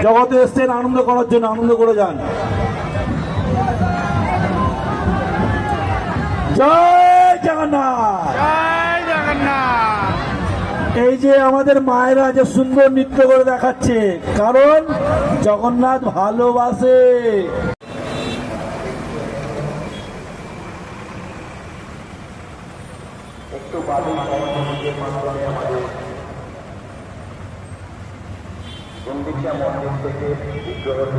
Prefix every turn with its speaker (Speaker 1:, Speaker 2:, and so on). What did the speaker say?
Speaker 1: জগতে এসছেন আনন্দ করার জন্য, আনন্দ করে যান। জয় জগন্নাথ,
Speaker 2: জয় জগন্নাথ।
Speaker 1: এই যে আমাদের মায়েরা যে সুন্দর নৃত্য করে দেখাচ্ছে, কারণ জগন্নাথ ভালোবাসে।
Speaker 3: একটু বাদে মন্দিরের মাধ্যমে আমাদের গুন্ডিচা মন্দির থেকে বিগ্রহ